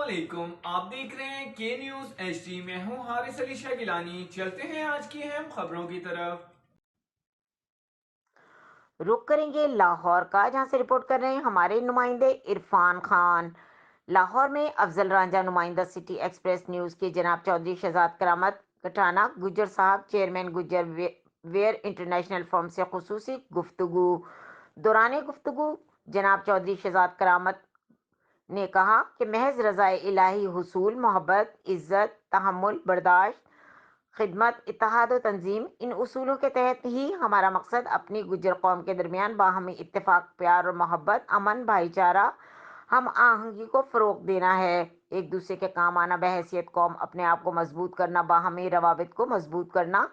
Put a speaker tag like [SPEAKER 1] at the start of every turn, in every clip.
[SPEAKER 1] علیکم، آپ دیکھ رہے ہیں کے نیوز ایچ ڈی۔ میں ہوں حارث علی شاہ گیلانی۔ چلتے ہیں آج کی اہم خبروں کی طرف۔
[SPEAKER 2] رخ کریں گے لاہور کا، جہاں سے رپورٹ کر رہے ہیں ہمارے نمائندے عرفان خان۔ لاہور میں افضل رانجھا نمائندہ سٹی ایکسپریس نیوز کے جناب چودھری شہزاد کرامت کٹھانہ گجر صاحب چیئرمین گجر ویئر انٹرنیشنل فرم سے خصوصی گفتگو۔ دوران گفتگو جناب چودھری شہزاد کرامت نے کہا کہ محض رضائے الہی حصول، محبت، عزت، تحمل، برداشت، خدمت، اتحاد و تنظیم، ان اصولوں کے تحت ہی ہمارا مقصد اپنی گجر قوم کے درمیان باہمی اتفاق، پیار اور محبت، امن، بھائی چارہ، ہم آہنگی کو فروغ دینا ہے۔ ایک دوسرے کے کام آنا بحیثیت قوم اپنے آپ کو مضبوط کرنا، باہمی روابط کو مضبوط کرنا،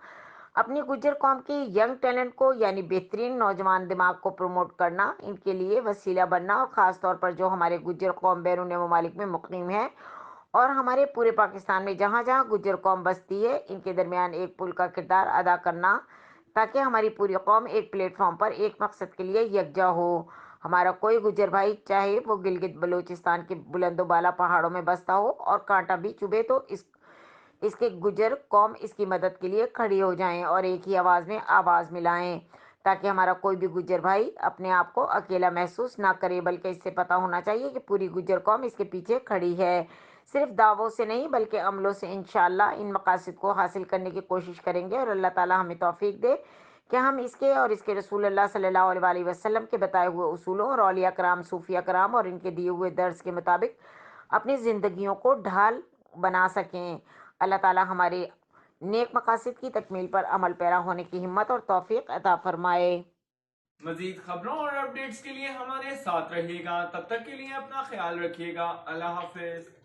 [SPEAKER 2] اپنی گجر قوم کی ینگ ٹیلنٹ کو یعنی بہترین نوجوان دماغ کو پروموٹ کرنا، ان کے لیے وسیلہ بننا، اور خاص طور پر جو ہمارے گجر قوم بیرون ممالک میں مقیم ہے اور ہمارے پورے پاکستان میں جہاں جہاں گجر قوم بستی ہے، ان کے درمیان ایک پل کا کردار ادا کرنا، تاکہ ہماری پوری قوم ایک پلیٹ فارم پر ایک مقصد کے لیے یکجا ہو۔ ہمارا کوئی گجر بھائی چاہے وہ گلگت بلوچستان کے بلند و بالا پہاڑوں میں بستا ہو اور کانٹا بھی چبھے تو اس کے گجر قوم اس کی مدد کے لیے کھڑی ہو جائیں اور ایک ہی آواز میں آواز ملائیں، تاکہ ہمارا کوئی بھی گجر بھائی اپنے آپ کو اکیلا محسوس نہ کرے، بلکہ اس سے پتہ ہونا چاہیے کہ پوری گجر قوم اس کے پیچھے کھڑی ہے۔ صرف دعووں سے نہیں بلکہ عملوں سے انشاءاللہ ان مقاصد کو حاصل کرنے کی کوشش کریں گے، اور اللہ تعالی ہمیں توفیق دے کہ ہم اس کے اور اس کے رسول اللہ صلی اللہ علیہ وسلم کے بتائے ہوئے اصولوں اور اولیاء کرام، صوفیاء کرام اور ان کے دیے ہوئے درس کے مطابق اپنی زندگیوں کو ڈھال بنا سکیں۔ اللہ تعالی ہمارے نیک مقاصد کی تکمیل پر عمل پیرا ہونے کی ہمت اور توفیق عطا فرمائے۔
[SPEAKER 1] مزید خبروں اور اپڈیٹس کے لیے ہمارے ساتھ رہیے گا، تب تک کے لیے اپنا خیال رکھیے گا۔ اللہ حافظ۔